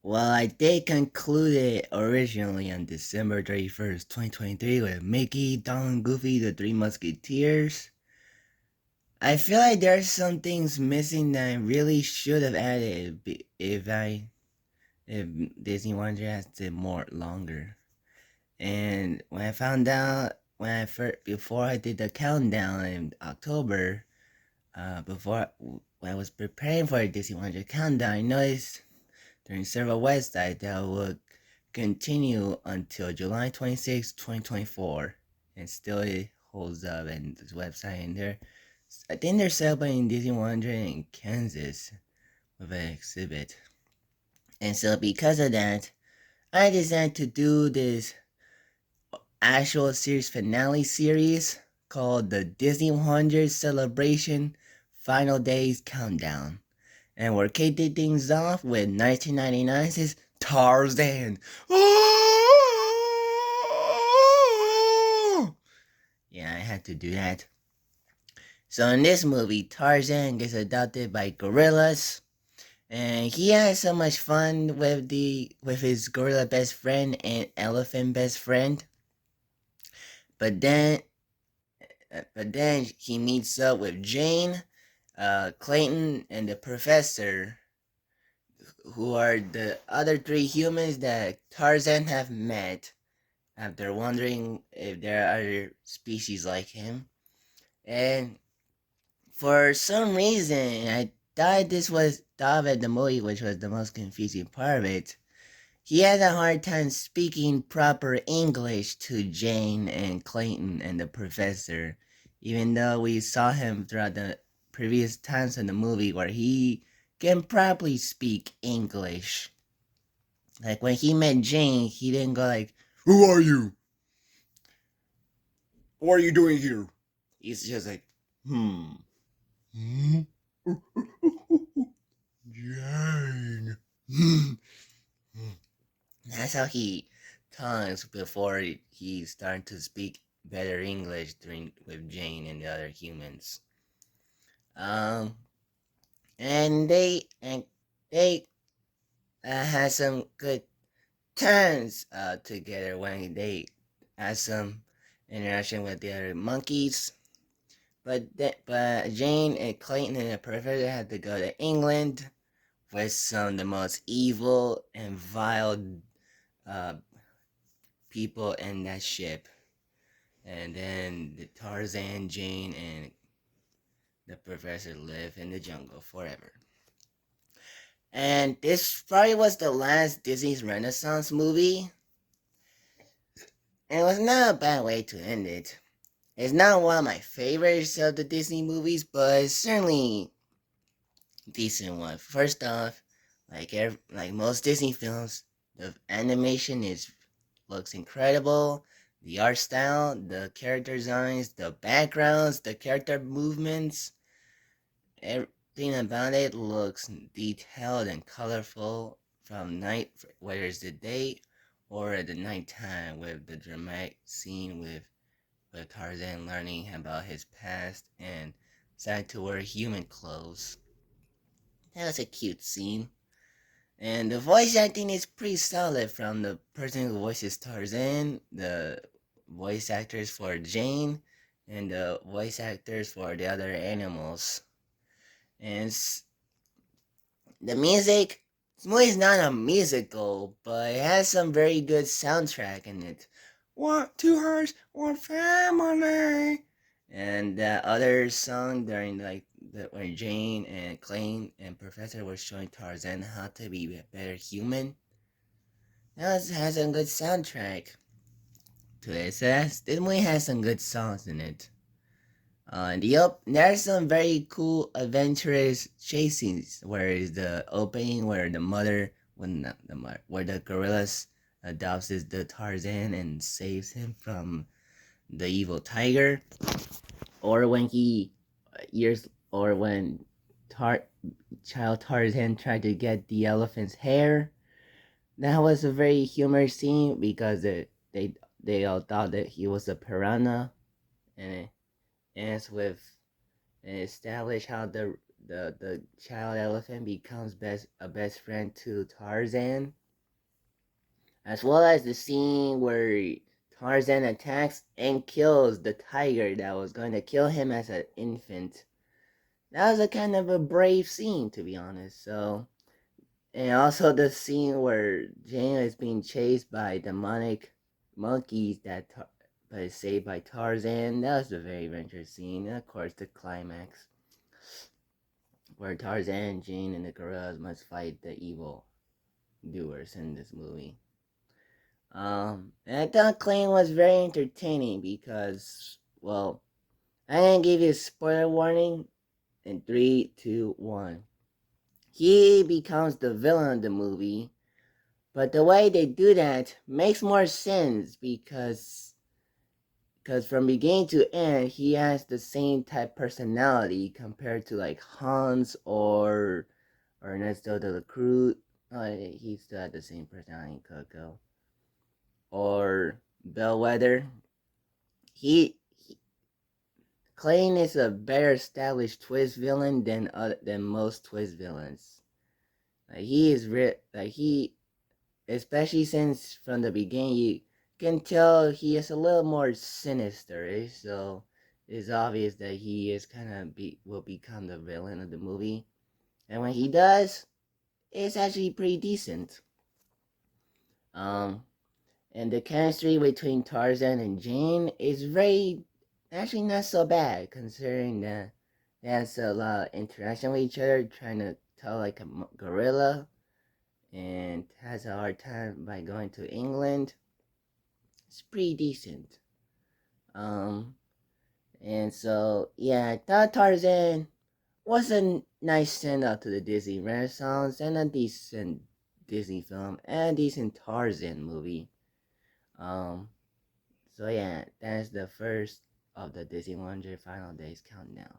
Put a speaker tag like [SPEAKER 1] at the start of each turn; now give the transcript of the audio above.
[SPEAKER 1] Well, I did conclude it originally on December 31st, 2023 with Mickey, Donald, Goofy, the Three Musketeers. I feel like there's some things missing that I really should have added if Disney wanted to have it more longer. And when I found out before I did the countdown in October, before when I was preparing for the Disney 100 countdown, I noticed during several websites that would continue until July 26, 2024. And still it holds up in this website. And I think they're celebrating Disney 100 in Kansas with an exhibit. And so because of that, I decided to do this actual series finale series called the Disney 100 Celebration Final Days Countdown. And we're kicking things off with 1999's Tarzan. Yeah, I had to do that. So in this movie, Tarzan gets adopted by gorillas, and he has so much fun with his gorilla best friend and elephant best friend. But then he meets up with Jane, Clayton, and the professor, who are the other three humans that Tarzan have met after wondering if there are other species like him. And for some reason, I thought this was David the movie, which was the most confusing part of it. He had a hard time speaking proper English to Jane and Clayton and the professor, even though we saw him throughout the previous times in the movie where he can properly speak English. Like when he met Jane, he didn't go like, "Who are you? What are you doing here?" He's just like, Hmm. Jane. That's how he talks before he started to speak better English with Jane and the other humans. Um, and they had some good times together when they had some interaction with the other monkeys. But Jane and Clayton and the professor had to go to England with some of the most evil and vile people in that ship. And then the Tarzan, Jane, and the professor live in the jungle forever. And this probably was the last Disney's Renaissance movie. And it was not a bad way to end it. It's not one of my favorites of the Disney movies, but it's certainly a decent one. First off, like most Disney films, the animation looks incredible. The art style, the character designs, the backgrounds, the character movements, everything about it looks detailed and colorful from night, whether it's the day or at the nighttime, with the dramatic scene with Tarzan learning about his past and decided to wear human clothes. That was a cute scene. And the voice acting is pretty solid from the person who voices Tarzan, the voice actors for Jane, and the voice actors for the other animals. And the music, this movie is not a musical, but it has some very good soundtrack in it. Two hearts, one family. And that other song during where Jane and Clayton and Professor were showing Tarzan how to be a better human. That has a good soundtrack. to it. So this movie has some good songs in it. There's some very cool adventurous chase scenes where is the opening where the mother when where the gorillas adopts the Tarzan and saves him from the evil tiger, or when he years or when Tar child Tarzan tried to get the elephant's hair. That was a very humorous scene because they all thought that he was a piranha, and it ends with and establish how the child elephant becomes best friend to Tarzan, as well as the scene where Tarzan attacks and kills the tiger that was going to kill him as an infant. That was a kind of a brave scene, to be honest. So, and also the scene where Jane is being chased by demonic monkeys but is saved by Tarzan. That was a very adventurous scene. And of course, the climax where Tarzan, Jane, and the gorillas must fight the evil doers in this movie. And I thought Clayton was very entertaining because, well, I'm gonna give you a spoiler warning in three, two, one. He becomes the villain of the movie, but the way they do that makes more sense because from beginning to end, he has the same type personality compared to like Hans or Ernesto de la Cruz. He still had the same personality in Coco. Or Bellwether. He Clayton is a better established twist villain than most twist villains. Like he, especially since from the beginning you can tell he is a little more sinister. So it's obvious that he is will become the villain of the movie. And when he does, it's actually pretty decent. Um, and the chemistry between Tarzan and Jane is very actually not so bad considering that they has a lot of interaction with each other, trying to tell like a gorilla, and has a hard time by going to England. It's pretty decent. Um, and so yeah, I thought Tarzan was a nice send up to the Disney Renaissance and a decent Disney film and a decent Tarzan movie. Um, So yeah, that's the first of the Disney 100 Final Days countdown.